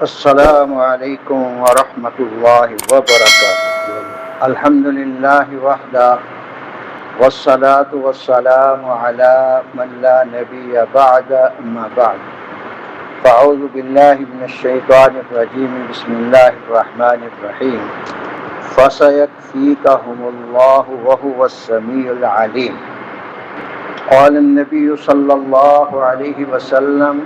السلام علیکم ورحمۃ اللہ وبرکاتہ۔ الحمد للہ وحدہ والصلاة والسلام علی من لا نبی بعد اما بعد فاعوذ باللہ من الشیطان الرجیم بسم اللہ الرحمن الرحیم فسیکفیکہم اللہ وہو السمیع العلیم۔ قال النبی صلی اللہ علیہ وسلم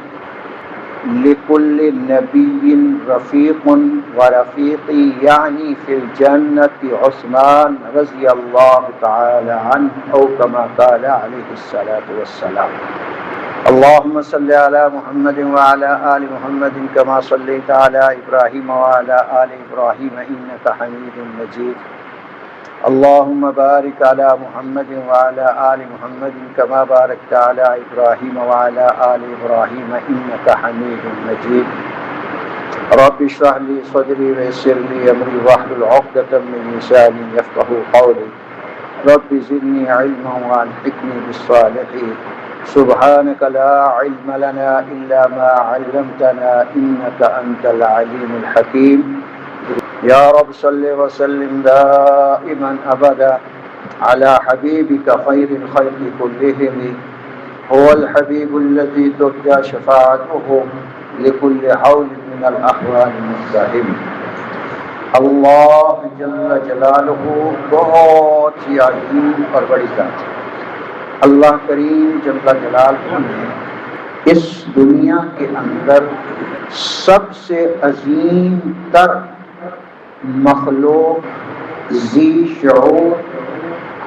لكل نبي رفيق ورفيقي يعني في الجنة عثمان رضي الله تعالى عنه أو كما قال عليه الصلاة والسلام۔ اللهم صل على محمد وعلى آل محمد كما صليت على إبراهيم وعلى آل إبراهيم إنك حميد مجيد۔ اللهم بارك على محمد وعلى آل محمد كما باركت على إبراهيم وعلى آل إبراهيم إنك حميد مجيد۔ رب اشرح لي صدري ويسر لي أمري واحلل عقدة من لساني يفقهوا قولي رب زدني علما وألحقني بالصالحين سبحانك لا علم لنا إلا ما علمتنا إنك أنت العليم الحكيم۔ یا رب صلی وسلم دائما ابدا على حبیبک خیر الخلق كلهم هو الحبیب الذي ترجى شفاعته لكل حول من الاحوال مزدحم۔ اللہ جل جلالہ بہت ہی عظیم اور بڑی ذات ہے۔ اللہ کریم جل جلالہ نے اس دنیا کے اندر سب سے عظیم تر مخلوق ذی شعور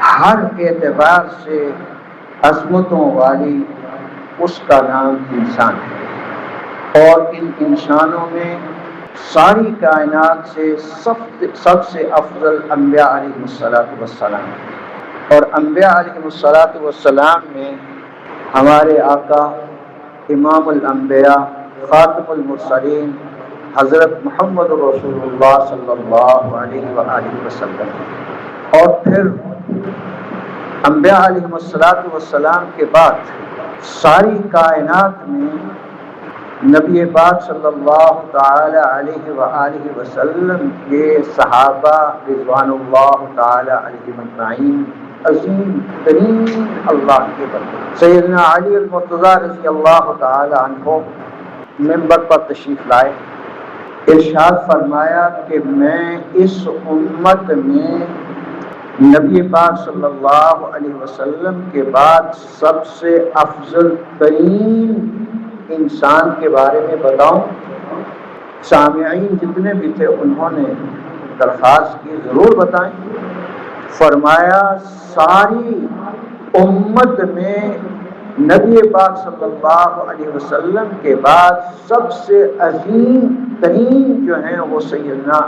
ہر اعتبار سے عظمتوں والی اس کا نام انسان ہے، اور ان انسانوں میں ساری کائنات سے سب سے افضل انبیاء علیہ الصلاۃ والسلام، اور انبیاء علیہ الصلاۃ والسلام میں ہمارے آقا امام الانبیاء خاتم المرسلین حضرت محمد رسول اللہ صلی اللہ علیہ وآلہ وسلم، اور پھر انبیاء علیہ الصلاۃ والسلام کے بعد ساری کائنات میں نبی پاک صلی اللہ تعالی علیہ وآلہ وسلم کے صحابہ رضوان اللہ تعالی علیہم اجمعین عظیم ترین اللہ کے بندے سیدنا علی المرتضیٰ رضی اللہ تعالی عنہ منبر پر تشریف لائے، ارشاد فرمایا کہ میں اس امت میں نبی پاک صلی اللہ علیہ وسلم کے بعد سب سے افضل ترین انسان کے بارے میں بتاؤں۔ سامعین جتنے بھی تھے انہوں نے درخواست کی ضرور بتائیں۔ فرمایا ساری امت میں نبی پاک صلی اللہ علیہ وسلم کے بعد سب سے عظیم ترین جو ہیں وہ سیدنا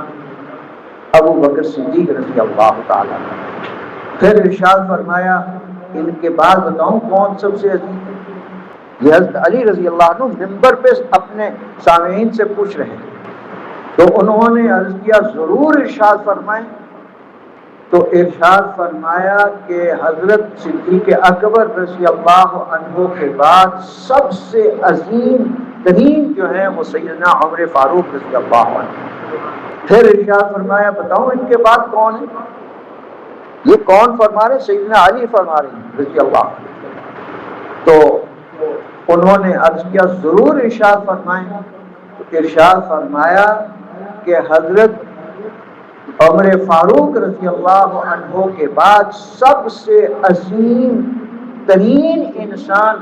ابو بکر صدیق رضی اللہ تعالیٰ عنہ۔ پھر ارشاد فرمایا ان کے بعد بتاؤں کون سب سے عظیم ہے؟ یہ حضرت علی رضی اللہ عنہ منبر پہ اپنے سامعین سے پوچھ رہے ہیں، تو انہوں نے عرض کیا ضرور ارشاد فرمائیں۔ تو ارشاد فرمایا کہ حضرت صدیق اکبر رضی اللہ عنہ کے بعد سب سے عظیم ترین جو ہیں وہ سیدنا عمر فاروق رضی اللہ عنہ۔ پھر ارشاد فرمایا بتاؤ ان کے بعد کون ہے؟ یہ کون فرما رہے؟ سیدنا علی فرما رہے ہیں رضی اللہ عنہ۔ تو انہوں نے عرض کیا ضرور ارشاد فرمائیں۔ تو ارشاد فرمایا کہ حضرت عمر فاروق رضی اللہ عنہ کے بعد سب سے عظیم ترین انسان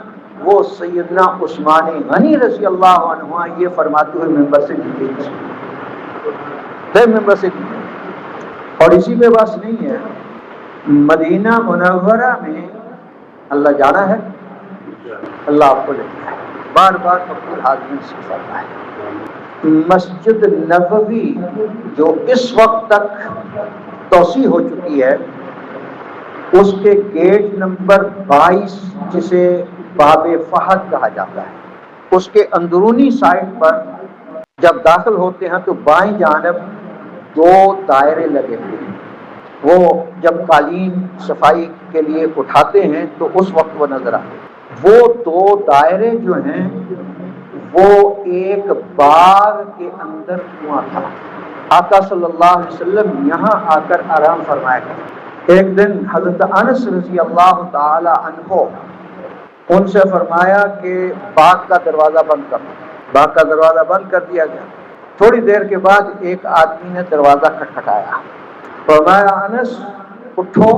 وہ سیدنا عثمان غنی رضی اللہ عنہ، یہ فرماتے ہوئے ممبر سے نیچے پھر ممبر سے نیچے۔ اور اسی پہ بس نہیں ہے، مدینہ منورہ میں اللہ جانا ہے، اللہ آپ کو لیتا ہے، بار بار مقبول حاضرین سے فرمائے۔ مسجد نبوی جو اس وقت تک توسیع ہو چکی ہے، اس کے گیٹ نمبر 22 جسے باب فہد کہا جاتا ہے، اس کے اندرونی سائڈ پر جب داخل ہوتے ہیں تو بائیں جانب 2 دائرے لگے ہوئے ہیں۔ وہ جب قالین صفائی کے لیے اٹھاتے ہیں تو اس وقت وہ نظر آتے ہیں۔ وہ 2 دائرے جو ہیں وہ ایک باغ کے اندر کنواں تھا۔ آقا صلی اللہ علیہ وسلم یہاں آ کر آرام فرمایا کرتے۔ ایک دن حضرت انس رضی اللہ تعالی عنہ ان سے فرمایا کہ باغ کا دروازہ بند کر دو۔ باغ کا دروازہ بند کر دیا گیا۔ تھوڑی دیر کے بعد ایک آدمی نے دروازہ کھٹکھٹایا، فرمایا انس اٹھو،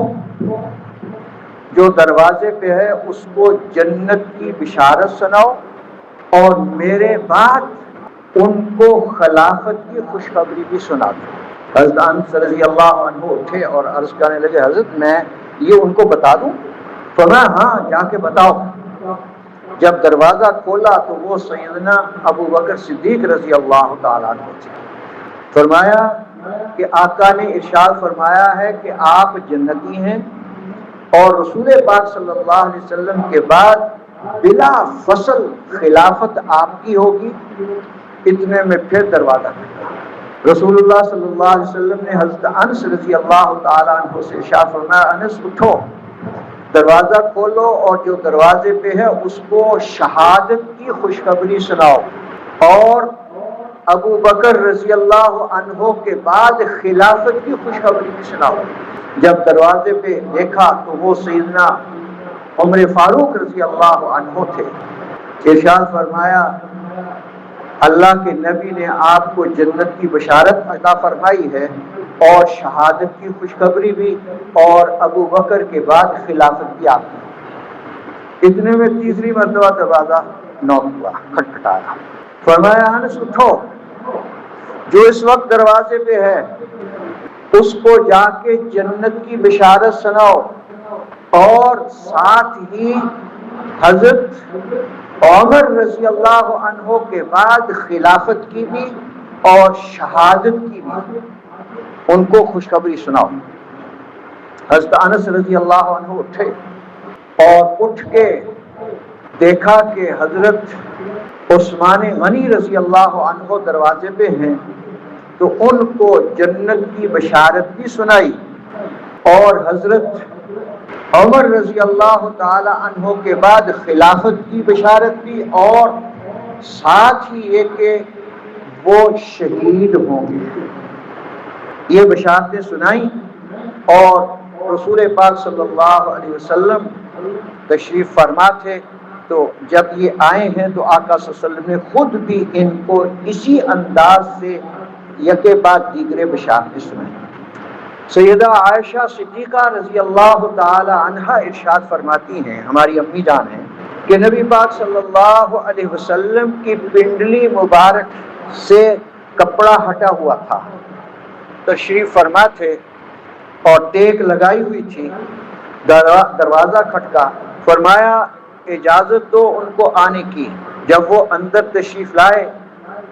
جو دروازے پہ ہے اس کو جنت کی بشارت سناؤ اور میرے بعد ان کو خلافت کی خوشخبری بھی سنا دو۔ حضرت انس رضی اللہ عنہ اٹھے اور عرض کرنے لگے حضرت میں یہ ان کو بتا دوں؟ فرمایا ہاں جا کے بتاؤ۔ جب دروازہ کھولا تو وہ سیدنا ابو بکر صدیق رضی اللہ تعالیٰ عنہ تھے۔ فرمایا کہ آقا نے ارشاد فرمایا ہے کہ آپ جنتی ہیں اور رسول پاک صلی اللہ علیہ وسلم کے بعد بلا فصل خلافت آپ کی ہوگی۔ اتنے میں پھر دروازہ کھلا۔ رسول اللہ صلی اللہ علیہ وسلم نے حضرت انس رضی اللہ تعالیٰ عنہ سے ارشاد فرمایا انس اٹھو، دروازہ کھولو اور جو دروازے پہ ہے اس کو شہادت کی خوشخبری سناؤ اور ابو بکر رضی اللہ عنہ کے بعد خلافت کی خوشخبری بھی سناؤ۔ جب دروازے پہ دیکھا تو وہ سیدنا عمر فاروق رضی اللہ عنہ تھے۔ ارشاد فرمایا اللہ کے نبی نے آپ کو جنت کی بشارت عطا فرمائی ہے اور شہادت کی خوشخبری بھی، اور ابو بکر کے بعد خلافت بھی آپ کی۔ اتنے میں تیسری مرتبہ دروازہ نوک ہوا، کھٹکھٹایا۔ فرمایا انس اٹھو، جو اس وقت دروازے پہ ہے اس کو جا کے جنت کی بشارت سناؤ اور ساتھ ہی حضرت عمر رضی اللہ عنہ کے بعد خلافت کی بھی اور شہادت کی بھی ان کو خوشخبری سناؤ۔ حضرت انس رضی اللہ عنہ اٹھے اور اٹھ کے دیکھا کہ حضرت عثمان غنی رضی اللہ عنہ دروازے پہ ہیں تو ان کو جنت کی بشارت بھی سنائی اور حضرت عمر رضی اللہ تعالی عنہ کے بعد خلافت کی بشارت بھی، اور ساتھ ہی یہ کہ وہ شہید ہوں گے، یہ بشارتیں سنائیں۔ اور رسول پاک صلی اللہ علیہ وسلم تشریف فرما تھے، تو جب یہ آئے ہیں تو آقا صلی اللہ علیہ وسلم نے خود بھی ان کو اسی انداز سے یکے بعد دیگرے بشارتیں سنائیں۔ سیدہ عائشہ صدیقہ رضی اللہ تعالی عنہا ارشاد فرماتی ہیں، ہماری امی جان ہیں، کہ نبی پاک صلی اللہ علیہ وسلم کی پنڈلی مبارک سے کپڑا ہٹا ہوا تھا، تشریف فرما تھے اور ٹیک لگائی ہوئی تھی۔ دروازہ کھٹکا، فرمایا اجازت دو ان کو آنے کی۔ جب وہ اندر تشریف لائے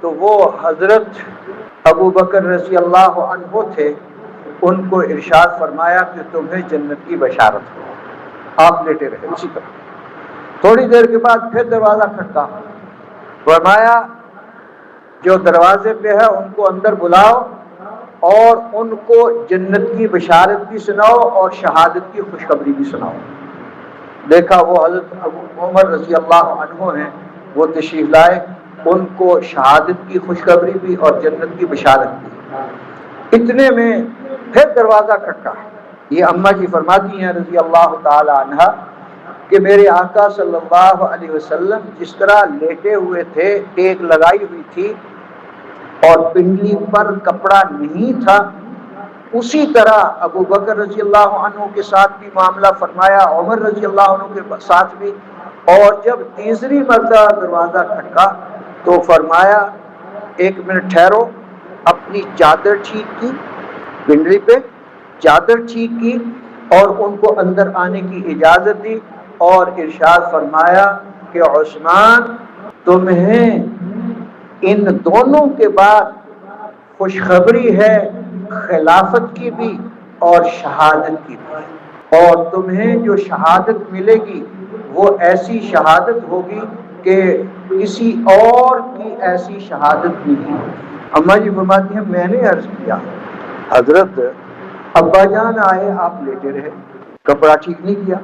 تو وہ حضرت ابو بکر رضی اللہ عنہ تھے، ان کو ارشاد فرمایا کہ تمہیں جنت کی بشارت ہو۔ آپ لیٹے رہے اسی طرح۔ تھوڑی دیر کے بعد پھر دروازہ کھٹکا، فرمایا جو دروازے پہ ہے ان کو اندر بلاؤ اور ان کو جنت کی بشارت بھی سناؤ اور شہادت کی خوشخبری بھی سناؤ۔ دیکھا وہ حضرت ابو عمر رضی اللہ عنہ ہیں، وہ تشریف لائے، ان کو شہادت کی خوشخبری بھی اور جنت کی بشارت بھی۔ اتنے میں پھر دروازہ کھٹکا۔ یہ اماں جی فرماتی ہیں رضی اللہ تعالی عنہ کہ میرے آقا صلی اللہ علیہ وسلم جس طرح لیٹے ہوئے تھے، ٹیک لگائی ہوئی تھی اور پنڈلی پر کپڑا نہیں تھا، اسی طرح ابو بکر رضی اللہ عنہ کے ساتھ بھی معاملہ فرمایا، عمر رضی اللہ عنہ کے ساتھ بھی۔ اور جب تیسری مرتبہ دروازہ کھٹکا تو فرمایا ایک منٹ ٹھہرو، اپنی چادر ٹھیک کی، پنڈلی پہ چادر ٹھیک کی اور ان کو اندر آنے کی اجازت دی اور ارشاد فرمایا کہ عثمان تمہیں ان دونوں کے بعد خوشخبری ہے خلافت کی بھی اور شہادت کی بھی، اور تمہیں جو شہادت ملے گی وہ ایسی شہادت ہوگی کہ کسی اور کی ایسی شہادت نہیں ہوگی۔ اماں جی فرماتی ہیں میں نے عرض کیا حضرت ابا جان آئے آپ لیٹے رہے، کپڑا ٹھیک نہیں کیا،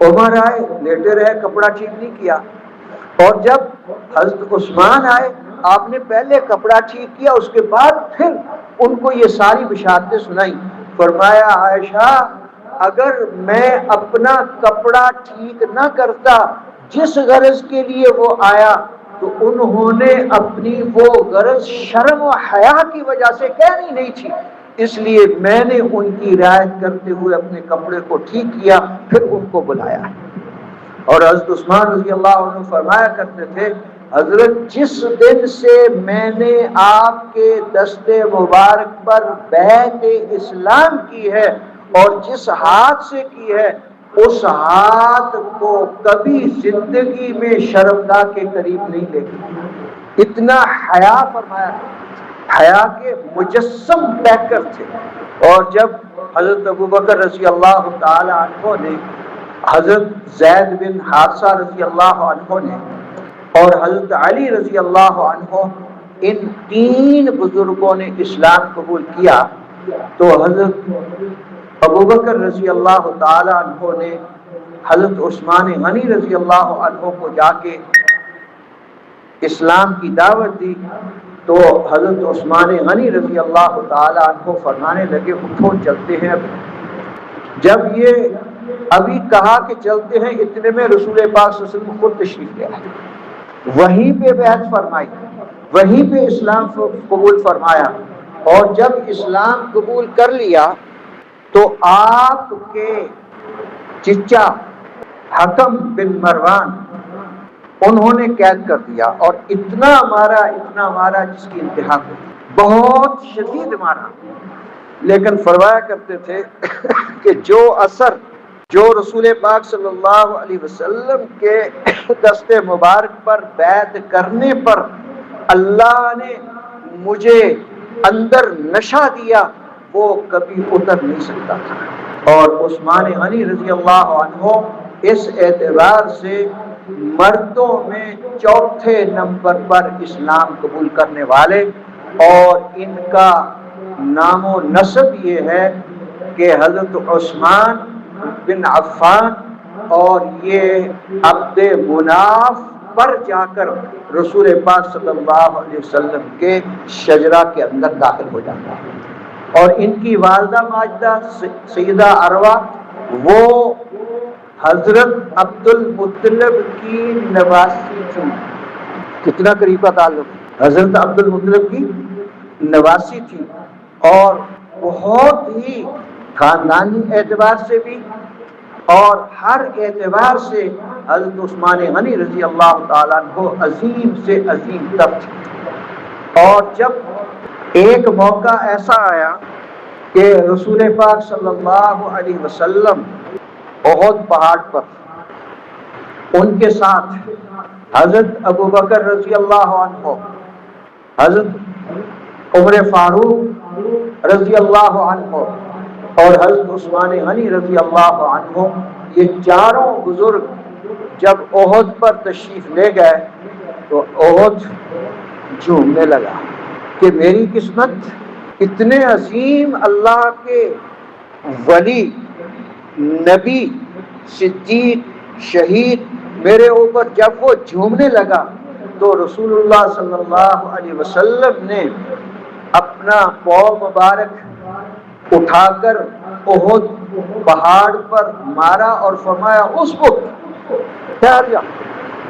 عمر آئے لیٹے رہے، کپڑا ٹھیک نہیں کیا، اور جب حضرت عثمان آئے، آپ نے پہلے کپڑا ٹھیک کیا، اس کے بعد پھر ان کو یہ ساری بشارتیں سنائی۔ فرمایا عائشہ اگر میں اپنا کپڑا ٹھیک نہ کرتا جس غرض کے لیے وہ آیا تو انہوں نے اپنی وہ غرض شرم و حیا کی وجہ سے کہنی نہیں تھی، اس لیے میں نے ان کی رعایت کرتے ہوئے اپنے کپڑے کو ٹھیک کیا، پھر ان کو بلایا۔ اور حضرت عثمان رضی اللہ عنہ فرمایا کرتے تھے حضرت جس دن سے میں نے آپ کے دست مبارک پر بیعت اسلام کی ہے اور جس ہاتھ سے کی ہے اس ہاتھ کو کبھی زندگی میں شرمگاہ کے قریب نہیں لے گئی۔ اتنا حیا، فرمایا حیا کے مجسم پیکر تھے۔ اور جب حضرت ابوبکر رضی اللہ تعالی عنہ نے، حضرت زید بن حارثہ رضی اللہ عنہ نے اور حضرت علی رضی اللہ عنہ، ان تین بزرگوں نے اسلام قبول کیا تو حضرت ابوبکر رضی اللہ تعالی عنہ نے حضرت عثمان غنی رضی اللہ عنہ کو جا کے اسلام کی دعوت دی تو حضرت عثمان غنی رضی اللہ تعالی عنہ فرمانے لگے اٹھو چلتے ہیں۔ جب یہ ابھی کہا کہ چلتے ہیں اتنے میں رسول پاک صلی اللہ علیہ وسلم خود تشریف لے آئے، وہیں پہ بیعت فرمائی، وہیں پہ اسلام قبول فرمایا۔ اور جب اسلام قبول کر لیا تو آپ کے چچا حکم بن مروان انہوں نے قید کر دیا اور اتنا مارا جس کی انتہا کو، بہت شدید مارا۔ لیکن فرمایا کرتے تھے کہ جو اثر جو رسول پاک صلی اللہ علیہ وسلم کے دست مبارک پر بیعت کرنے پر اللہ نے مجھے اندر نشہ دیا وہ کبھی اتر نہیں سکتا تھا۔ اور عثمان غنی رضی اللہ عنہ اس اعتبار سے مردوں میں چوتھے نمبر پر اسلام قبول کرنے والے، اور ان کا نام و نسب یہ ہے کہ حضرت عثمان بن عفان اور یہ عبد مناف پر جا کر رسول پاک صلی اللہ علیہ وسلم کے شجرہ کے اندر داخل ہو جاتا ہے۔ اور ان کی والدہ ماجدہ سیدہ عروہ وہ حضرت عبد المطلب کی نواسی تھی۔ کتنا قریب کا تعلق، حضرت عبد المطلب کی نواسی تھی، اور بہت ہی خاندانی اعتبار سے بھی اور ہر اعتبار سے حضرت عثمان غنی رضی اللہ تعالیٰ عنہ عظیم سے عظیم تر تھے۔ اور جب ایک موقع ایسا آیا کہ رسول پاک صلی اللہ علیہ وسلم احد پہاڑ پر ان کے ساتھ حضرت ابوبکر رضی اللہ عنہ، حضرت عمر فاروق رضی اللہ عنہ اور حضرت عثمان غنی رضی اللہ عنہ، یہ چاروں بزرگ جب احد پر تشریف لے گئے تو احد جھومنے لگا کہ میری قسمت، اتنے عظیم اللہ کے ولی، نبی، صدیق، شہید میرے اوپر جب وہ جھومنے لگا تو رسول اللہ صلی اللہ علیہ وسلم نے اپنا پاؤں مبارک اٹھا کر احد پہاڑ پر مارا اور فرمایا اس وقت ٹھہر جا،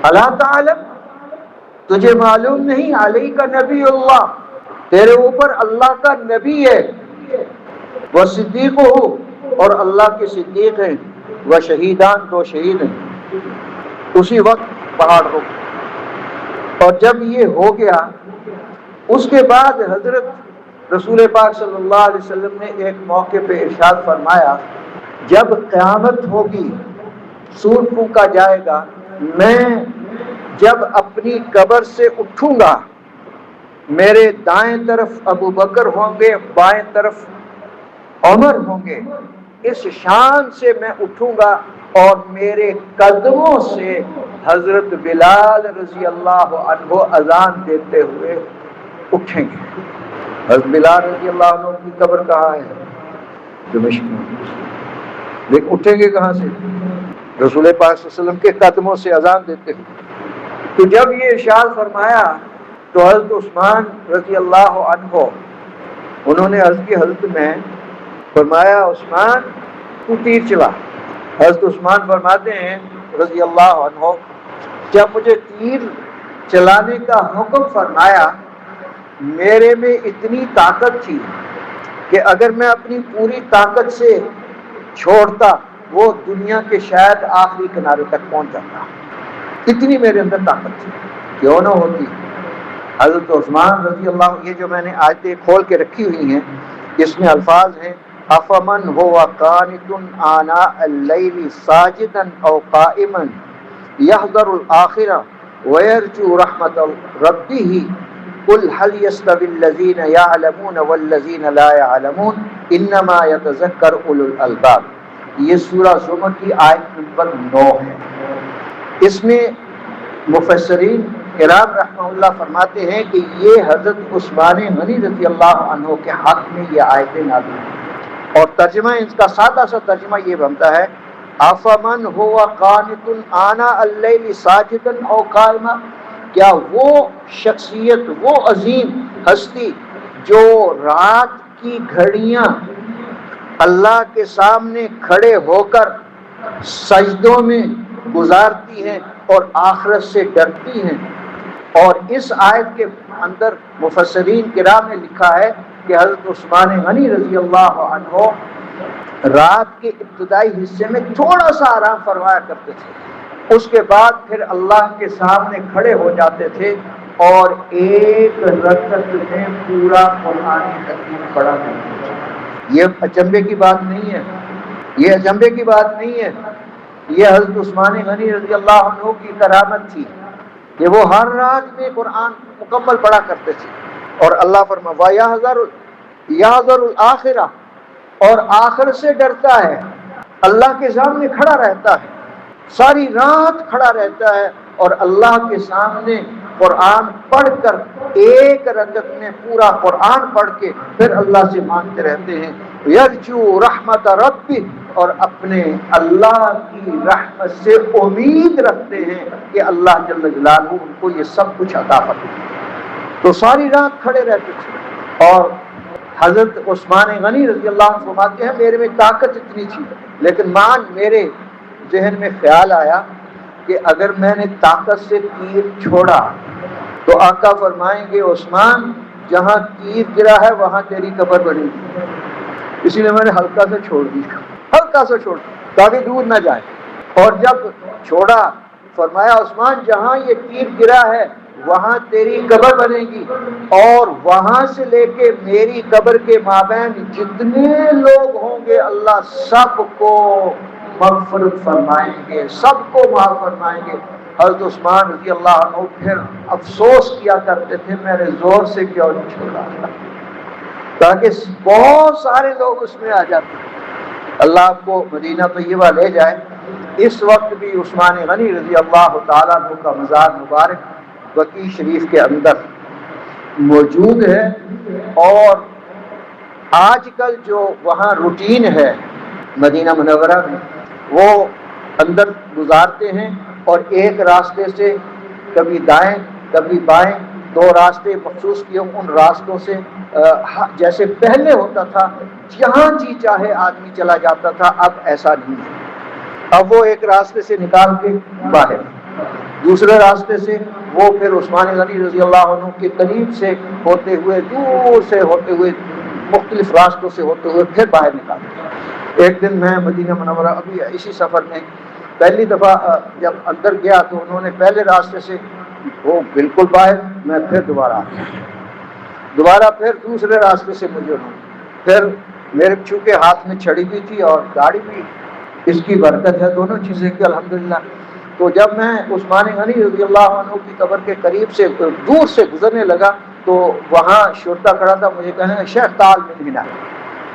اللہ تعالی تجھے معلوم نہیں علیہ کا نبی اللہ، تیرے اوپر اللہ کا نبی ہے، وہ صدیق ہو اور اللہ کے صدیق ہیں، وہ شہیدان دو شہید ہیں۔ اسی وقت پہاڑ رک، اور جب یہ ہو گیا اس کے بعد حضرت رسول پاک صلی اللہ علیہ وسلم نے ایک موقع پہ ارشاد فرمایا جب قیامت ہوگی، سور پھونکا جائے گا، میں جب اپنی قبر سے اٹھوں گا میرے دائیں طرف ابو بکر ہوں گے، بائیں طرف عمر ہوں گے، اس شان سے میں اٹھوں گا اور میرے قدموں سے حضرت بلال رضی اللہ عنہ اذان دیتے ہوئے اٹھیں گے۔ حضرت بلال رضی اللہ عنہ کی قبر کہاں ہے؟ دمشق میں، لیکن اٹھیں گے کہاں سے؟ رسول پاک صلی اللہ علیہ وسلم کے قدموں سے اذان دیتے ہوئے۔ تو جب یہ ارشاد فرمایا تو حضرت عثمان رضی اللہ عنہ انہوں نے عرض کی حضرت میں فرمایا عثمان تو تیر چلا. حضرت عثمان فرماتے ہیں رضی اللہ عنہ جب مجھے تیر چلانے کا حکم فرمایا میرے میں اتنی طاقت تھی کہ اگر میں اپنی پوری طاقت سے چھوڑتا وہ دنیا کے شاید آخری کنارے تک پہنچ جاتا. اتنی میرے اندر طاقت تھی. کیوں نہ ہوتی. حضرت عثمان رضی اللہ یہ جو میں نے آیتیں کھول کے رکھی ہوئی ہیں اس میں الفاظ ہیں افمن هو قانت آناء الليل ساجدا او قائما يحذر الآخرة ويرجو رحمة ربه قل هل يستوي الذين يعلمون والذين لا يعلمون انما يتذكر اولو الالباب. یہ سورہ زمر کی آیت نمبر 9 ہے. اس میں مفسرین کرام رحمہ اللہ فرماتے ہیں کہ یہ حضرت عثمان غنی رضی اللہ عنہ کے حق میں یہ آیتیں نازل ہیں. اور ترجمہ اس کا سادہ سا ترجمہ یہ بنتا ہے افمن هو قانت آناء اللیل ساجدا او قائما کیا وہ شخصیت وہ عظیم ہستی جو رات کی گھڑیاں اللہ کے سامنے کھڑے ہو کر سجدوں میں گزارتی ہیں اور آخرت سے ڈرتی ہیں. اور اس آیت کے اندر مفسرین کرام نے لکھا ہے کہ حضرت عثمان غنی رضی اللہ عنہ رات کے ابتدائی حصے میں تھوڑا سا آرام فرمایا کرتے تھے اس کے بعد پھر اللہ کے سامنے کھڑے ہو جاتے تھے اور ایک رکعت میں پورا قرآن حکیم پڑھا کرتے تھے. یہ اچنبے کی بات نہیں ہے. یہ اچنبے کی بات نہیں ہے. یہ حضرت عثمان غنی رضی اللہ عنہ کی کرامت تھی کہ وہ ہر رات میں قرآن مکمل پڑھا کرتے تھے. اور اللہ فرمایا یحذر الآخرہ اور آخرت سے ڈرتا ہے. اللہ کے سامنے کھڑا رہتا ہے ساری رات کھڑا رہتا ہے اور اللہ کے سامنے قرآن پڑھ کر ایک رکعت میں پورا قرآن پڑھ کے پھر اللہ سے مانگتے رہتے ہیں. یرجو رحمت ربی اور اپنے اللہ کی رحمت سے امید رکھتے ہیں کہ اللہ جل جلالہ ان کو یہ سب کچھ عطا فرمائے. تو ساری رات کھڑے رہتے تھے. اور حضرت عثمان غنی رضی اللہ عنہ فرماتے ہیں میرے میں طاقت اتنی تھی لیکن میرے ذہن میں خیال آیا کہ اگر میں نے طاقت سے تیر چھوڑا تو آقا فرمائیں گے عثمان جہاں تیر گرا ہے وہاں تیری قبر بنے گی. اسی لیے میں نے ہلکا سے چھوڑ دیا تاکہ دور نہ جائے. اور جب چھوڑا فرمایا عثمان جہاں یہ تیر گرا ہے وہاں تیری قبر بنے گی اور وہاں سے لے کے میری قبر کے مابین جتنے لوگ ہوں گے اللہ سب کو مغفرت فرمائیں گے سب کو معاف فرمائیں گے. حضرت عثمان رضی اللہ عنہ پھر افسوس کیا کرتے تھے میں نے زور سے کیوں نہیں چھوڑا تاکہ بہت سارے لوگ اس میں آ جاتے. اللہ آپ کو مدینہ طیبہ لے جائے. اس وقت بھی عثمان غنی رضی اللہ تعالیٰ عنہ کا مزار مبارک بقیع شریف کے اندر موجود ہے. اور آج کل جو وہاں روٹین ہے مدینہ منورہ میں وہ اندر گزارتے ہیں اور ایک راستے سے کبھی دائیں کبھی بائیں 2 راستے مخصوص کیے ان راستوں سے جیسے پہلے ہوتا تھا جہاں جی چاہے آدمی چلا جاتا تھا اب ایسا نہیں ہے. اب وہ ایک راستے سے نکال کے باہر دوسرے راستے سے وہ پھر عثمان غنی رضی اللہ عنہ کے قریب سے ہوتے ہوئے دور سے ہوتے ہوئے مختلف راستوں سے ہوتے ہوئے پھر باہر نکالتے. ایک دن میں مدینہ منورہ ابھی اسی سفر میں پہلی دفعہ جب اندر گیا تو انہوں نے پہلے راستے سے وہ بالکل باہر میں پھر دوبارہ پھر دوسرے راستے سے مجھے پھر میرے چونکہ ہاتھ میں چھڑی بھی تھی اور گاڑی بھی اس کی برکت ہے دونوں چیزیں کی الحمدللہ. تو جب میں عثمان غنی رضی اللہ عنہ کی قبر کے قریب سے دور سے گزرنے لگا تو وہاں شرطا کھڑا تھا مجھے کہنے شیخ تعال من ہنا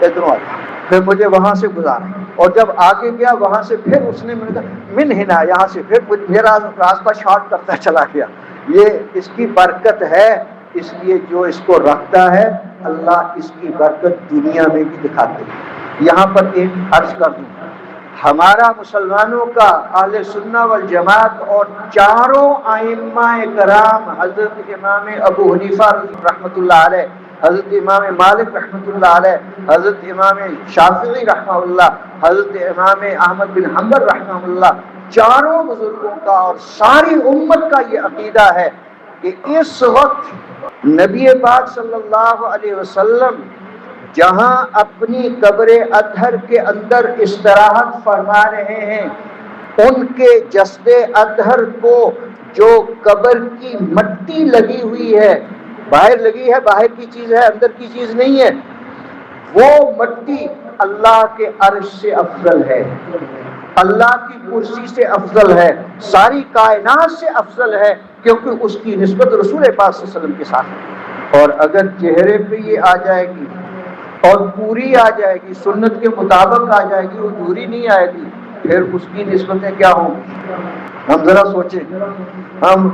ادھر آتا. پھر مجھے وہاں سے گزارا اور جب آگے گیا وہاں سے پھر اس نے من ہنا یہاں سے پھر میرا راستہ شارٹ کرتا چلا گیا. یہ اس کی برکت ہے اس لیے جو اس کو رکھتا ہے اللہ اس کی برکت دنیا میں بھی دکھاتے ہیں. یہاں پر ایک عرض کر دوں ہمارا مسلمانوں کا اہل سنہ والجماعت اور چاروں ائمہ کرام حضرت امام ابو حنیفہ رحمۃ اللہ علیہ، حضرت امام مالک رحمۃ اللہ علیہ، حضرت امام شافعی رحمہ اللہ، حضرت امام احمد بن حنبل رحمہ اللہ، چاروں بزرگوں کا اور ساری امت کا یہ عقیدہ ہے کہ اس وقت نبی پاک صلی اللہ علیہ وسلم جہاں اپنی قبر اطہر کے اندر استراحت فرما رہے ہیں، ان کے جسد اطہر کو جو قبر کی مٹی لگی ہوئی ہے، باہر لگی ہے، باہر کی چیز ہے، اندر کی چیز نہیں ہے، وہ مٹی اللہ کے عرش سے افضل ہے، اللہ کی کرسی سے افضل ہے، ساری کائنات سے افضل ہے، کیونکہ اس کی نسبت رسول پاک صلی اللہ علیہ وسلم کے ساتھ ہے۔ اور اگر چہرے پہ یہ آ جائے گی اور پوری آ جائے گی، سنت کے مطابق آ جائے گی، وہ دوری نہیں آئے گی، پھر اس کی نسبتیں کیا ہوں گی؟ ہم ذرا سوچیں، ہم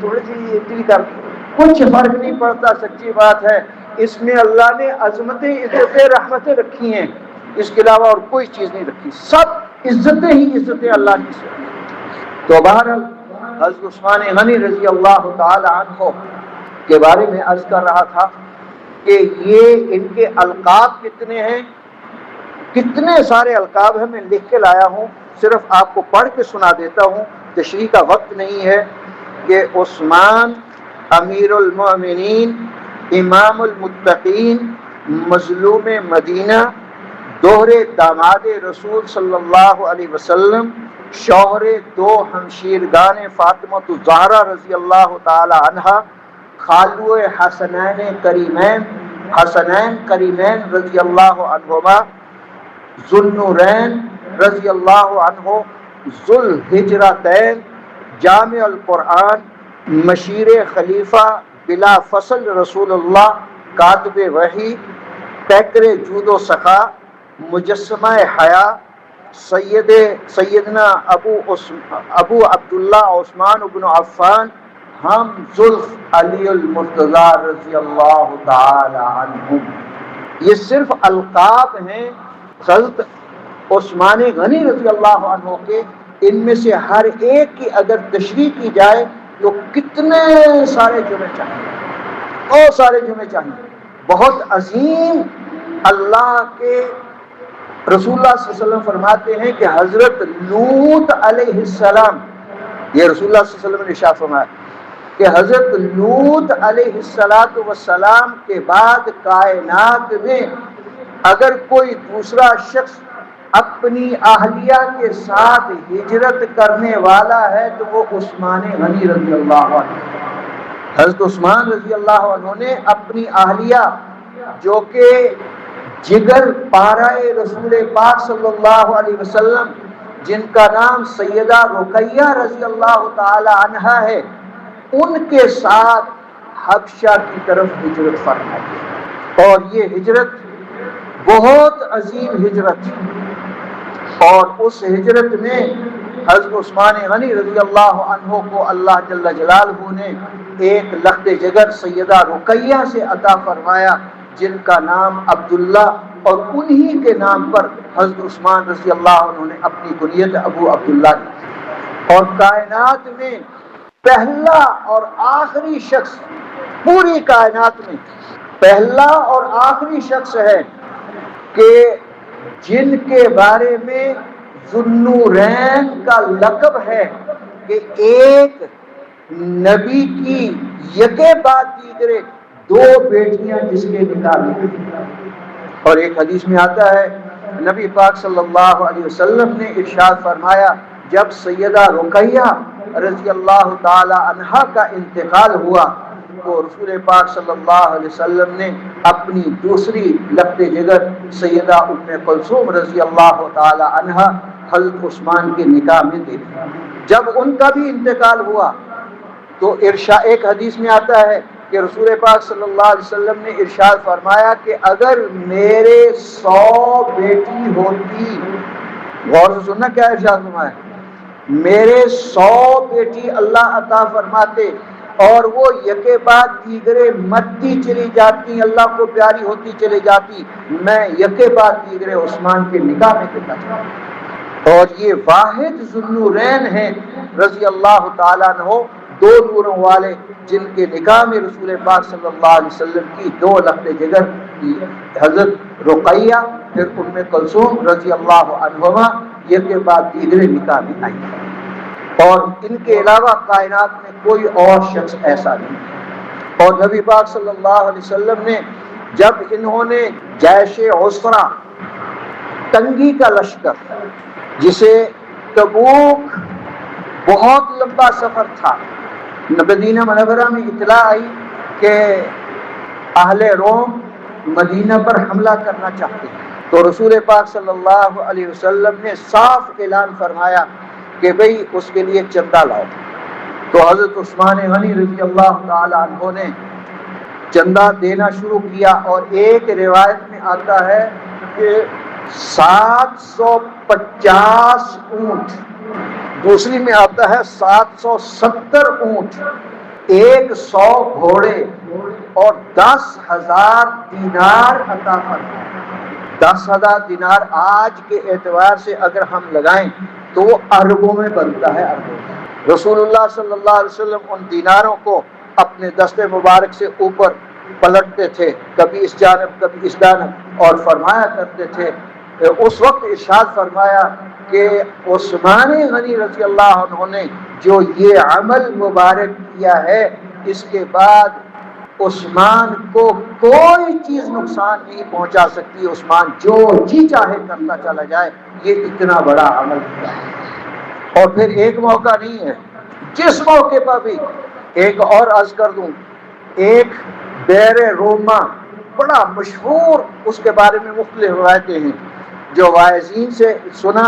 تھوڑی سی دل کر کچھ فرق نہیں پڑتا، سچی بات ہے، اس میں اللہ نے عظمتیں، عزتیں، رحمتیں رکھی ہیں، اس کے علاوہ اور کوئی چیز نہیں رکھی، سب عزتیں ہی عزتیں اللہ کی سے۔ تو بہرحال حضرت عثمان غنی رضی اللہ تعالی عنہ کے بارے میں عرض کر رہا تھا کہ یہ ان کے القاب کتنے ہیں، کتنے سارے القاب ہیں، میں لکھ کے لایا ہوں، صرف آپ کو پڑھ کے سنا دیتا ہوں، تشریح کا وقت نہیں ہے، کہ عثمان امیر المؤمنین، امام المتقین، مظلوم مدینہ، دوہرے داماد رسول صلی اللہ علیہ وسلم، شوہر دو ہمشیرگان فاطمۃ الزہرا رضی اللہ تعالی عنہا، خالو حسنین کریمین رضی اللہ عنہما، ذوالنورین رضی اللہ عنہ، ذوالہجرتین، جامع القرآن، مشیر خلیفہ بلا فصل رسول اللہ، کاتب وحی، پیکر جود و سخا، مجسمہ حیا، سیدنا ابو عبداللہ عثمان بن عفان، ہم زلف علی المرتضی رضی اللہ تعالی عنہم۔ یہ صرف القاب ہیں حضرت عثمان غنی رضی اللہ عنہ کے، ان میں سے ہر ایک کی اگر تشریح کی جائے تو کتنے سارے جمعے چاہیے، بہت سارے جمعے چاہیے، بہت عظیم۔ اللہ کے رسول اللہ صلی اللہ علیہ وسلم فرماتے ہیں کہ حضرت لوط علیہ السلام، یہ رسول اللہ صلی اللہ علیہ وسلم نے ارشاد فرمایا کہ حضرت لوط علیہ السلام کے بعد کائنات میں اگر کوئی دوسرا شخص اپنی اہلیہ کے ساتھ ہجرت کرنے والا ہے تو وہ عثمان غنی رضی اللہ عنہ۔ حضرت عثمان رضی اللہ عنہ نے اپنی اہلیہ جو کہ جگر پارہ رسول پاک صلی اللہ علیہ وسلم، جن کا نام سیدہ رقیہ رضی اللہ تعالی عنہا ہے، ان کے ساتھ حبشہ کی طرف ہجرت فرمائی، اور یہ ہجرت بہت عظیم ہجرت، اور اس ہجرت میں حضرت عثمان غنی رضی اللہ عنہ کو اللہ جل جلالہ نے ایک لخت جگر سیدہ رقیہ سے عطا فرمایا، جن کا نام عبداللہ، اور انہی کے نام پر حضرت عثمان رضی اللہ عنہ نے اپنی کنیت ابو عبداللہ کی۔ اور کائنات میں پہلا اور آخری شخص، پوری کائنات میں پہلا اور آخری شخص ہے کہ جن کے بارے میں ذوالنورین کا لقب ہے کہ ایک نبی کی یکے بعد دیگرے دو بیٹیاں جس کے نکاح میں، اور ایک حدیث میں آتا ہے نبی پاک صلی اللہ علیہ وسلم نے ارشاد فرمایا جب سیدہ رقیہ رضی اللہ تعالی عنہا کا انتقال ہوا تو رسول پاک صلی اللہ علیہ وسلم نے اپنی دوسری لخت جگر سیدہ ام کلثوم رضی اللہ تعالی عنہا حضرت عثمان کے نکاح میں دے دی۔ جب ان کا بھی انتقال ہوا تو ایک حدیث میں آتا ہے کہ رسول پاک صلی اللہ علیہ وسلم نے ارشاد فرمایا کہ اگر میرے 100 بیٹی ہوتی، غور سے سننا کیا ارشاد فرمایا، میرے 100 بیٹی اللہ عطا فرماتے اور وہ یکے بعد دیگرے مرتی چلی جاتی، اللہ کو پیاری ہوتی چلی جاتی، میں یکے بعد دیگرے عثمان کے نکاح میں دیتا تھا۔ اور یہ واحد ذوالنورین ہیں رضی اللہ تعالیٰ عنہ، دو نوروں والے، جن کے نکاح میں رسول پاک صلی اللہ علیہ وسلم کی دو لخت جگر حضرت رقیہ پھر ام کلثوم رضی اللہ عنہما یہ کے بعد دیگرے نکاح میں آئی، اور ان کے علاوہ کائنات میں کوئی اور شخص ایسا نہیں۔ اور نبی پاک صلی اللہ علیہ وسلم نے جب انہوں نے جیش عسرہ، تنگی کا لشکر، جسے تبوک بہت لمبا سفر تھا، مدینہ منورہ میں اطلاع آئی کہ اہل روم مدینہ پر حملہ کرنا چاہتے ہیں، تو رسول پاک صلی اللہ علیہ وسلم نے صاف اعلان فرمایا کہ بھئی اس کے لیے چندہ لاؤ۔ تو حضرت عثمان غنی رضی اللہ تعالی عنہ نے چندہ دینا شروع کیا، اور ایک روایت میں آتا ہے کہ 750 اونٹ، دوسری میں آتا ہے 770 اونٹ، 100 گھوڑے اور 10,000 دینار عطا فرمائے۔ 10,000 دینار آج کے اعتبار سے اگر ہم لگائیں تو وہ اربوں میں بنتا ہے، اربوں میں۔ رسول اللہ صلی اللہ علیہ وسلم ان دیناروں کو اپنے دست مبارک سے اوپر پلٹتے تھے، کبھی اس جانب کبھی اس جانب، اور فرمایا کرتے تھے۔ اس وقت ارشاد فرمایا کہ عثمان غنی رضی اللہ عنہ نے جو یہ عمل مبارک کیا ہے، اس کے بعد عثمان کو کوئی چیز نقصان نہیں پہنچا سکتی، عثمان جو جی چاہے کرتا چلا جائے، یہ اتنا بڑا عمل کیا ہے۔ اور پھر ایک موقع نہیں ہے، جس موقع پر بھی ایک اور عرض کر دوں، ایک بیر روما بڑا مشہور، اس کے بارے میں مختلف روایتیں ہیں، جو واعظین سے سنا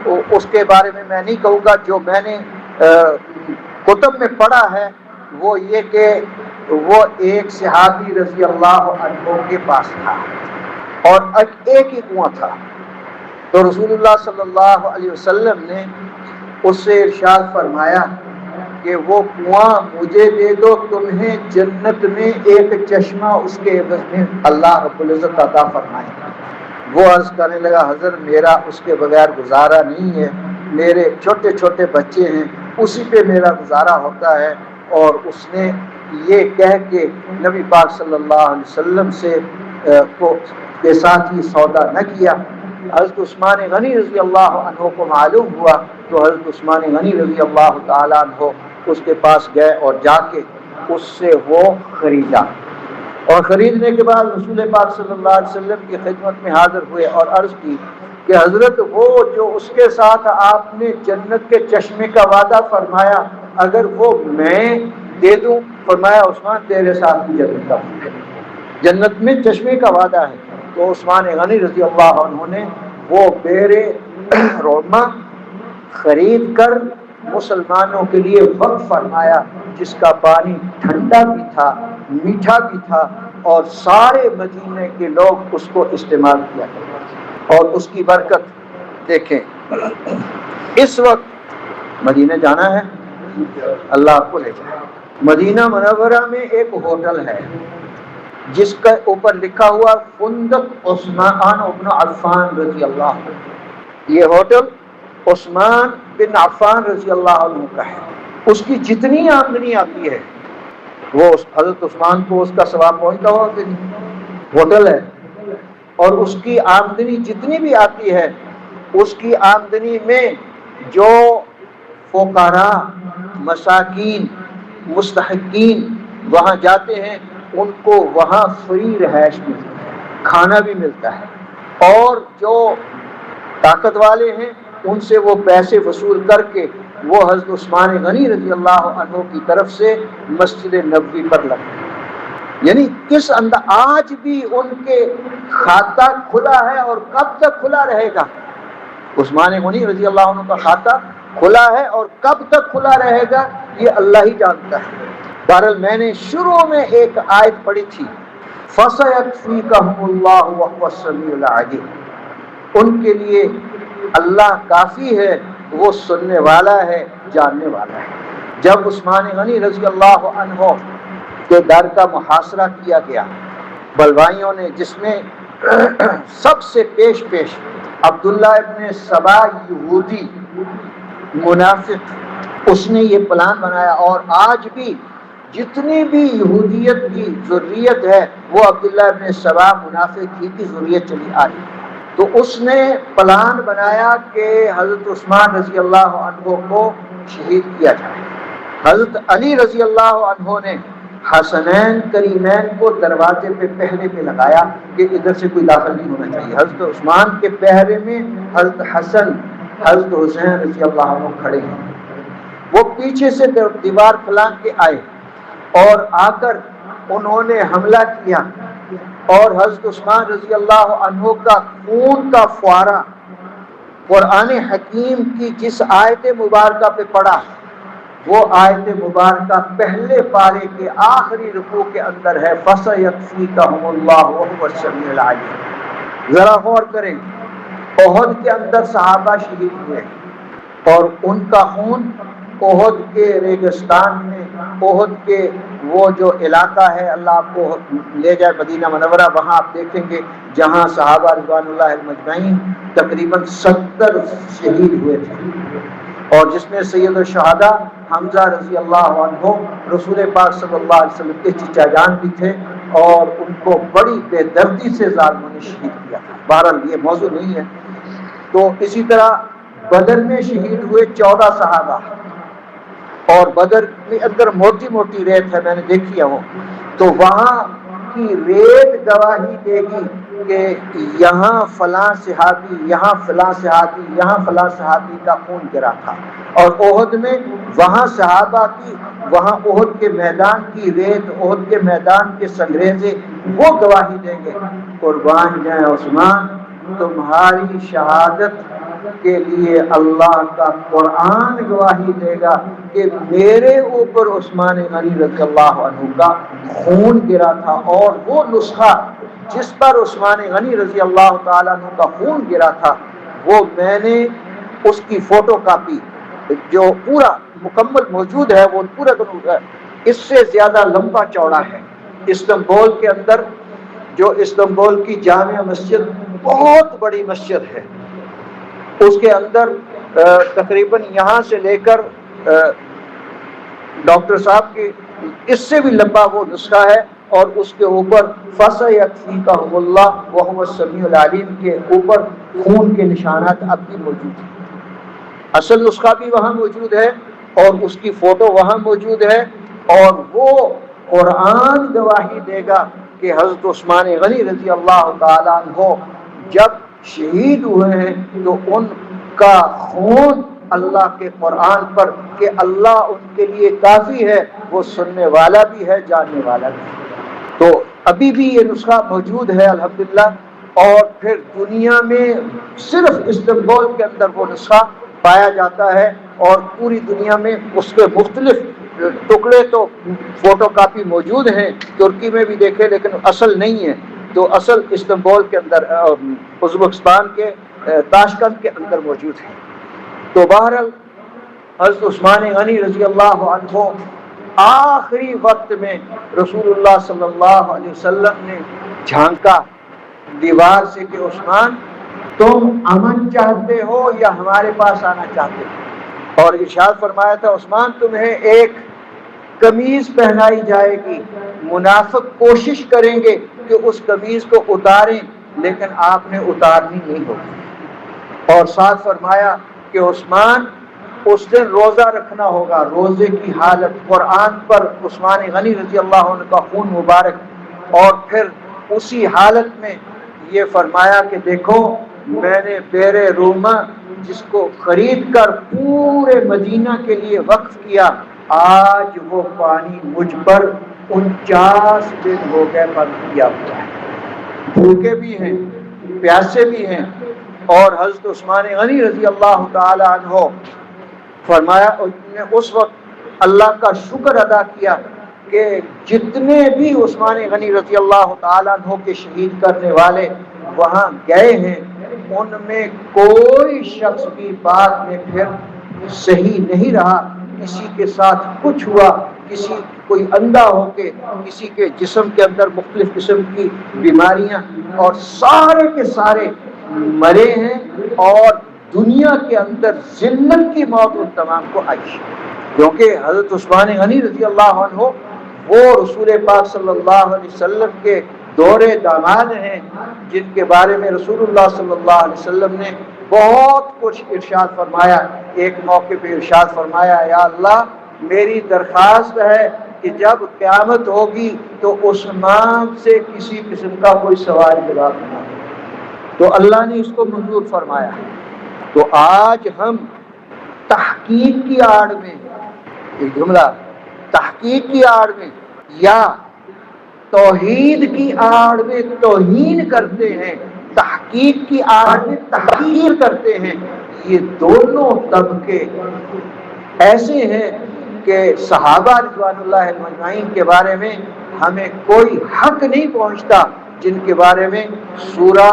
اس کے بارے میں میں نہیں کہوں گا، جو میں نے کتب میں پڑھا ہے وہ یہ کہ وہ ایک صحابی رضی اللہ عنہ کے پاس تھا اور ایک ہی کنواں تھا، تو رسول اللہ صلی اللہ علیہ وسلم نے اس سے ارشاد فرمایا کہ وہ کنواں مجھے دے دو، تمہیں جنت میں ایک چشمہ اس کے عوض میں اللہ رب العزت عطا فرمائے گا۔ وہ عرض کرنے لگا حضرت میرا اس کے بغیر گزارا نہیں ہے، میرے چھوٹے چھوٹے بچے ہیں، اسی پہ میرا گزارا ہوتا ہے۔ اور اس نے یہ کہہ کے نبی پاک صلی اللہ علیہ وسلم سے کے ساتھ ہی سودا نہ کیا۔ حضرت عثمان غنی رضی اللہ عنہ کو معلوم ہوا تو حضرت عثمان غنی رضی اللہ تعالیٰ عنہ اس کے پاس گئے اور جا کے اس سے وہ خریدا، اور خریدنے کے بعد رسول پاک صلی اللہ علیہ وسلم کی خدمت میں حاضر ہوئے اور عرض کی کہ حضرت وہ جو اس کے ساتھ آپ نے جنت کے چشمے کا وعدہ فرمایا، اگر وہ میں دے دوں، فرمایا عثمان تیرے ساتھ بھی جنت کا وعدہ ہے، جنت میں چشمے کا وعدہ ہے۔ تو عثمان غنی رضی اللہ عنہ نے وہ بیر روما خرید کر مسلمانوں کے لیے وقف فرمایا، جس کا پانی ٹھنڈا بھی تھا، میٹھا بھی تھا، اور سارے مدینے کے لوگ اس کو استعمال کیا کرتے تھے۔ اور اس کی برکت دیکھیں، اس وقت مدینہ جانا ہے، اللہ آپ کو لے جائے۔ مدینہ منورہ میں ایک ہوٹل ہے جس کے اوپر لکھا ہوا فندق عثمان بن عفان رضی اللہ عنہ۔ یہ ہوٹل عثمان بن عفان رضی اللہ عنہ کا ہے۔ اس کی جتنی آمدنی آتی ہے وہ حضرت عثمان کو اس کا ثواب پہنچتا ہوا کہ نہیں؟ ہوٹل ہے، اور اس کی آمدنی جتنی بھی آتی ہے، اس کی آمدنی میں جو فقراء، مساکین، مستحقین وہاں جاتے ہیں ان کو وہاں فری رہائش ملتی ہے، کھانا بھی ملتا ہے، اور جو طاقت والے ہیں ان سے وہ پیسے وصول کر کے وہ حضرت عثمان غنی رضی اللہ عنہ کی طرف سے مسجد نبوی پر لگتے ہیں۔ یعنی کس انداز آج بھی ان کے کھاتہ کھلا ہے، اور کب تک کھلا رہے گا؟ عثمان غنی رضی اللہ عنہ کا کھاتہ کھلا ہے، اور کب تک کھلا رہے گا یہ اللہ ہی جانتا ہے۔ بہرحال میں نے شروع میں ایک آیت پڑھی تھی، فَسَيَكْفِيكَهُمُ اللَّهُ وَهُوَ السَّمِيعُ الْعَلِيمُ، ان کے لیے اللہ کافی ہے، وہ سننے والا ہے، جاننے والا ہے۔ جب عثمان غنی رضی اللہ عنہ کے در کا محاصرہ کیا گیا بلوائیوں نے، جس میں سب سے پیش عبداللہ ابن سبا یہودی منافق، اس نے یہ پلان بنایا، اور آج بھی جتنی بھی یہودیت کی ذریت ہے وہ عبداللہ ابن سبا منافق ہی کی ذریت چلی آ رہی ہے۔ تو اس نے پلان بنایا کہ حضرت عثمان رضی اللہ عنہ کو شہید کیا جائے۔ حضرت علی رضی اللہ عنہ نے حسنین کریمین کو دروازے پہ پہرے پہ لگایا کہ ادھر سے کوئی داخل نہیں ہونا چاہیے۔ حضرت عثمان کے پہرے میں حضرت حسن حضرت حسین رضی اللہ عنہ کھڑے ہیں۔ وہ پیچھے سے دیوار پھلانگ کے آئے اور آ کر انہوں نے حملہ کیا، اور حضرت عثمان رضی اللہ عنہ کا خون کا فوارہ قرآن حکیم کی جس آیت مبارکہ پہ پڑا، وہ آیت مبارکہ پہلے پارے کے آخری رکوع کے اندر ہے، فَسَيَكْفِيكَهُمُ اللَّهُ وَهُوَ السَّمِيعُ الْعَلِيمُ۔ ذرا غور کریں، احد کے اندر صحابہ شہید ہوئے، اور ان کا خون احد کے ریگستان میں، احد کے وہ جو علاقہ ہے، اللہ آپ کو لے جائے مدینہ منورہ، وہاں آپ دیکھیں گے جہاں صحابہ رضوان اللہ مجمعین تقریباً 70 شہید ہوئے تھے، اور جس میں سید الشہداء حمزہ رضی اللہ عنہ رسول پاک صلی اللہ علیہ وسلم کے چچا جان بھی تھے، اور ان کو بڑی بے دردی سے ظالموں نے شہید کیا۔ بہرحال یہ موضوع نہیں ہے۔ تو اسی طرح بدر میں شہید ہوئے 14 صحابہ، اور بدر کے اندر موٹی موٹی ریت ہے، میں نے دیکھی ہے وہ، تو وہاں کی ریت گواہی دے گی کہ یہاں فلاں صحابی، یہاں فلاں صحابی، یہاں فلاں صحابی کا خون گرا تھا۔ اور احد میں وہاں صحابہ کی، وہاں احد کے میدان کی ریت، احد کے میدان کے سنگریزے وہ گواہی دیں گے، قربان جائیں عثمان، تمہاری شہادت کے لیے اللہ کا قرآن گواہی دے گا کہ میرے اوپر عثمان غنی رضی اللہ عنہ کا خون گرا تھا، اور وہ نسخہ جس پر عثمان غنی رضی اللہ تعالیٰ عنہ کا خون گرا تھا، وہ میں نے اس کی فوٹو کاپی جو پورا مکمل موجود ہے، وہ پورا اس سے زیادہ لمبا چوڑا ہے۔ استنبول کے اندر جو استنبول کی جامع مسجد بہت بڑی مسجد ہے، اس کے اندر تقریباً یہاں سے لے کر ڈاکٹر صاحب کی اس سے بھی لمبا وہ نسخہ ہے، اور اس کے اوپر فَسَيَكْفِيكَهُمُ اللَّهُ وَهُوَ السَّمِيعُ الْعَلِيمُ کے اوپر خون کے نشانات اب بھی موجود ہیں۔ اصل نسخہ بھی وہاں موجود ہے، اور اس کی فوٹو وہاں موجود ہے، اور وہ قرآن گواہی دے گا کہ حضرت عثمان غنی رضی اللہ تعالیٰ عنہ جب شہید ہوئے ہیں تو ان کا خون اللہ کے قرآن پر کہ اللہ ان کے لیے کافی ہے، وہ سننے والا بھی ہے، جاننے والا بھی ہے۔ تو ابھی بھی یہ نسخہ موجود ہے الحمدللہ، اور پھر دنیا میں صرف استنبول کے اندر وہ نسخہ پایا جاتا ہے، اور پوری دنیا میں اس کے مختلف ٹکڑے تو فوٹو کاپی موجود ہیں، ترکی میں بھی دیکھے لیکن اصل نہیں ہے، تو اصل استنبول کے اندر ازبکستان کے تاشکند کے اندر موجود ہے۔ تو بہرحال حضرت عثمان غنی رضی اللہ عنہ آخری وقت میں رسول اللہ صلی اللہ علیہ وسلم نے جھانکا دیوار سے کہ عثمان تم امن چاہتے ہو یا ہمارے پاس آنا چاہتے ہو؟ اور ارشاد فرمایا تھا عثمان تمہیں ایک قمیض پہنائی جائے گی، منافق کوشش کریں گے کہ اس قمیض کو اتاریں لیکن آپ نے اتارنی نہیں ہوگی، اور ساتھ فرمایا کہ عثمان اس دن روزہ رکھنا ہوگا، روزے کی حالت قرآن پر عثمان غنی رضی اللہ عنہ کا خون مبارک، اور پھر اسی حالت میں یہ فرمایا کہ دیکھو میں نے بیر روما جس کو خرید کر پورے مدینہ کے لیے وقف کیا، آج وہ پانی مجھ پر 49 دن ہو گئے بند کیا ہوا ہے، بھوکے بھی ہیں پیاسے بھی ہیں۔ اور حضرت عثمان غنی رضی اللہ تعالی عنہ فرمایا اس وقت اللہ کا شکر ادا کیا کہ جتنے بھی عثمان غنی رضی اللہ تعالی عنہ کے شہید کرنے والے وہاں گئے ہیں، ان میں کوئی شخص بھی بعد میں پھر صحیح نہیں رہا، کسی کے ساتھ کچھ ہوا، کسی کوئی اندھا ہو کے، کسی کے جسم کے اندر مختلف قسم کی بیماریاں، اور سارے کے سارے مرے ہیں اور دنیا کے اندر ذلت کی موت ان تمام کو آئی، کیونکہ حضرت عثمان غنی رضی اللہ عنہ وہ رسول پاک صلی اللہ علیہ وسلم کے دورے داماد ہیں، جن کے بارے میں رسول اللہ صلی اللہ علیہ وسلم نے بہت کچھ ارشاد فرمایا۔ ایک موقع پہ ارشاد فرمایا، یا اللہ میری درخواست ہے کہ جب قیامت ہوگی تو عثمان سے کسی قسم کا کوئی سوال جواب نہ ہو، تو اللہ نے اس کو منظور فرمایا۔ تو آج ہم تحقیق کی آڑ میں، ایک جملہ، تحقیق کی آڑ میں یا توحید کی آڑ میں توہین کرتے ہیں، تحقیق کی آڑ میں تحقیر کرتے ہیں۔ یہ دونوں طبقے ایسے ہیں کہ صحابہ رضوان اللہ اجمعین کے بارے میں ہمیں کوئی حق نہیں پہنچتا، جن کے بارے میں سورہ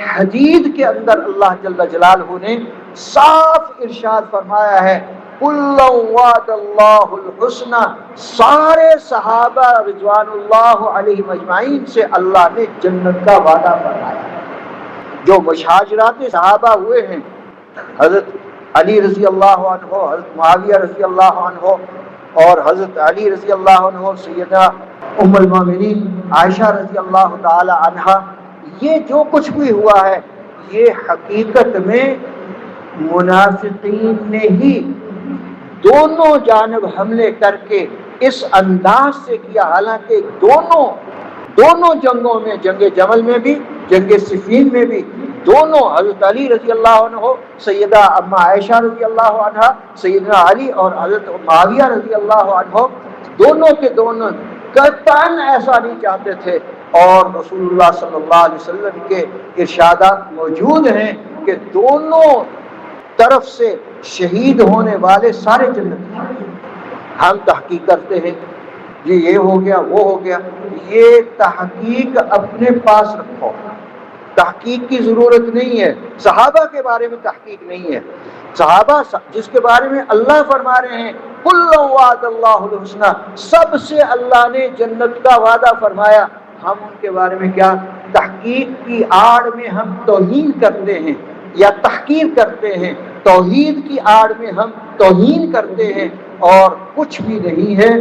حدید کے اندر اللہ جل جلالہ نے صاف ارشاد فرمایا ہے، کُلًّا وعد اللہ الحسنى، سارے صحابہ رضوان اللہ علیہ اجمعین سے اللہ نے جنت کا وعدہ فرمایا۔ جو مشاجرات صحابہ ہوئے ہیں، حضرت علی رضی اللہ عنہ، حضرت معاویہ رضی اللہ عنہ اور حضرت علی رضی اللہ عنہ، سیدہ ام المومنین عائشہ رضی اللہ تعالی عنہا، یہ جو کچھ بھی ہوا ہے یہ حقیقت میں منافقین نے ہی دونوں جانب حملے کر کے اس انداز سے کیا، حالانکہ دونوں جنگوں میں، جنگ جمل میں بھی، جنگ صفین میں بھی، دونوں حضرت علی رضی اللہ عنہ، سیدہ اما عائشہ رضی اللہ عنہا، سیدنا علی اور حضرت معاویہ رضی اللہ عنہ، دونوں کے دونوں قطعاً ایسا نہیں چاہتے تھے، اور رسول اللہ صلی اللہ علیہ وسلم کے ارشادات موجود ہیں کہ دونوں طرف سے شہید ہونے والے سارے جنتی ہیں۔ ہم تحقیق کرتے ہیں جی یہ ہو گیا وہ ہو گیا، یہ تحقیق اپنے پاس رکھو، تحقیق کی ضرورت نہیں ہے۔ صحابہ کے بارے میں تحقیق نہیں ہے، صحابہ جس کے بارے میں اللہ فرما رہے ہیں کُلًّا وعد اللہ الحسنى، سب سے اللہ نے جنت کا وعدہ فرمایا، ہم ان کے بارے میں کیا تحقیق کی آڑ میں ہم توہین کرتے ہیں یا تحقیر کرتے ہیں، توحید کی آڑ میں ہم توہین کرتے ہیں اور کچھ بھی نہیں ہے۔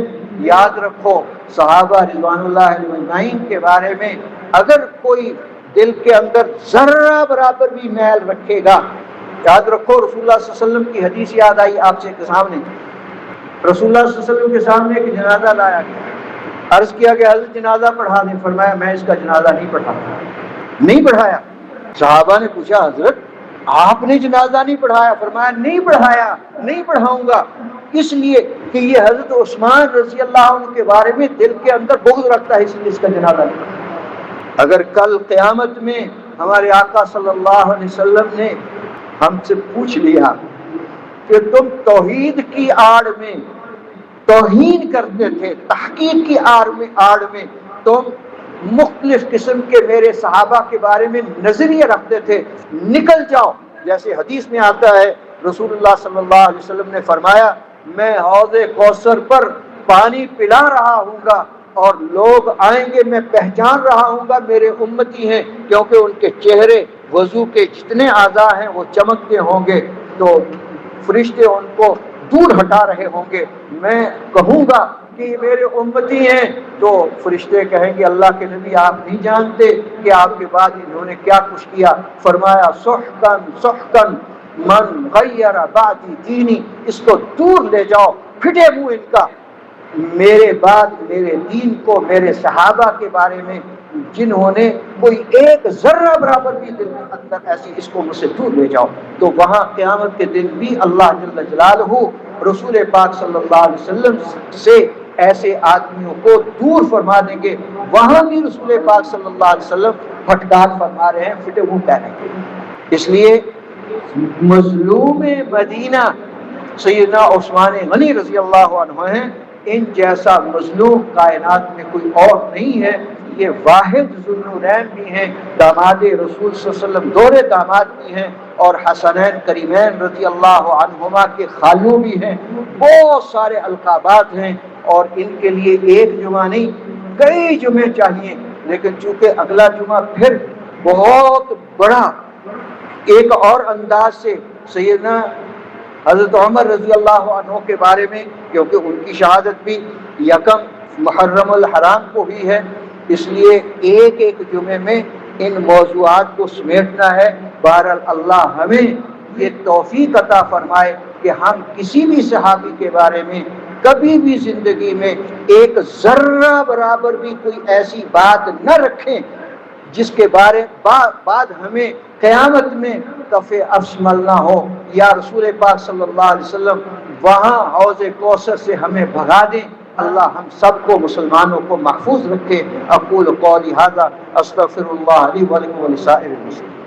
یاد رکھو صحابہ رضوان اللہ اجمعین کے بارے میں اگر کوئی دل کے اندر ذرہ برابر بھی میل رکھے گا، یاد رکھو رسول اللہ صلی اللہ علیہ وسلم کی حدیث یاد آئی آپ سے کے سامنے، رسول اللہ صلی اللہ علیہ وسلم کے سامنے ایک جنازہ لایا گیا، عرض کیا کہ حضرت جنازہ پڑھا دیں، فرمایا میں اس کا جنازہ نہیں پڑھایا۔ صحابہ نے پوچھا حضرت آپ نے جنازہ نہیں پڑھایا؟ فرمایا نہیں پڑھایا، نہیں پڑھاؤں گا، اس لیے کہ یہ حضرت عثمان رضی اللہ عنہ کے بارے میں دل کے اندر بغض رکھتا ہے، اس لیے اس کا جنازہ نہیں پڑھایا۔ اگر کل قیامت میں ہمارے آقا صلی اللہ علیہ وسلم نے ہم سے پوچھ لیا کہ تم توحید کی آڑ میں توہین کرتے تھے، تحقیق کی آڑ میں تم مختلف قسم کے میرے صحابہ کے بارے میں نظریے رکھتے تھے، نکل جاؤ، جیسے حدیث میں آتا ہے رسول اللہ صلی اللہ علیہ وسلم نے فرمایا میں حوض کوثر پر پانی پلا رہا ہوں گا اور لوگ آئیں گے، میں پہچان رہا ہوں گا میرے امتی ہیں، کیونکہ ان کے چہرے وضو کے جتنے اعضاء ہیں وہ چمکتے ہوں گے، تو فرشتے ان کو دور ہٹا رہے ہوں گے، میں کہوں گا کہ یہ میرے امتی ہیں، تو فرشتے کہیں گے اللہ کے نبی آپ نہیں جانتے کہ آپ کے بعد انہوں نے کیا کچھ کیا؟ فرمایا سحقن سحقن من غیر بعدی دینی، اس کو دور لے جاؤ، پھٹے منہ ان کا، میرے بعد میرے دین کو، میرے صحابہ کے بارے میں جنہوں نے کوئی ایک ذرہ برابر بھی دل کے اندر ایسی، اس کو مجھ سے دور لے جاؤ۔ تو وہاں قیامت کے دن بھی اللہ جل جلالہ رسول پاک صلی اللہ علیہ وسلم سے ایسے آدمیوں کو دور فرما دیں گے، وہاں بھی رسول پاک صلی اللہ علیہ وسلم پھٹکار فرما رہے ہیں، پھٹے منہ کہہ رہے ہیں۔ اس لیے مظلوم مدینہ سیدنا عثمان غنی رضی اللہ عنہ ہیں، ان جیسا مظلوم کائنات میں کوئی اور نہیں ہے، یہ واحد ذوالنورین بھی ہیں، داماد رسول صلی اللہ علیہ وسلم، دور داماد بھی ہیں، اور حسنین کریمین رضی اللہ عنہما کے خالو بھی ہیں، بہت سارے القابات ہیں، اور ان کے لیے ایک جمعہ نہیں کئی جمعے چاہیے، لیکن چونکہ اگلا جمعہ پھر بہت بڑا ایک اور انداز سے سیدنا حضرت عمر رضی اللہ عنہ کے بارے میں، کیونکہ ان کی شہادت بھی یکم محرم الحرام کو ہوئی ہے، اس لیے ایک ایک جمعے میں ان موضوعات کو سمیٹنا ہے۔ بہرحال اللہ ہمیں یہ توفیق عطا فرمائے کہ ہم کسی بھی صحابی کے بارے میں کبھی بھی زندگی میں ایک ذرہ برابر بھی کوئی ایسی بات نہ رکھیں جس کے بارے بعد ہمیں قیامت میں کف افس ملنا ہو، یا رسول پاک صلی اللہ علیہ وسلم وہاں حوض کوثر سے ہمیں بھگا دیں۔ اللہ ہم سب کو مسلمانوں کو محفوظ رکھے۔ اقول قولی ھذا استغفر اللہ لی ولکم ولسائر المسلمین۔